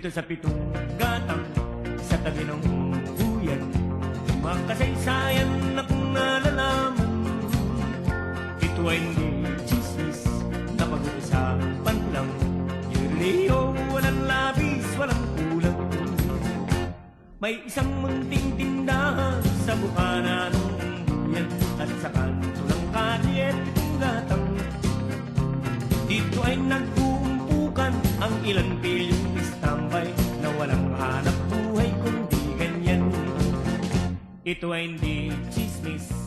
Dito sa pitong gatang, sa tabi ng huyan, mga kasaysayan na kung nalalaman. Ito ay hindi chismis na pag-uusapan lang. Yuriyo, walang labis, walang kulang. May isang munting tindahan sa bukana ng huyan, at sa kanto ng kalye pitong gatang. Dito ay nag-uumpukan ang ilang pilyong istambay na walang hanap buhay kundi ganyan. Ito ay hindi chismis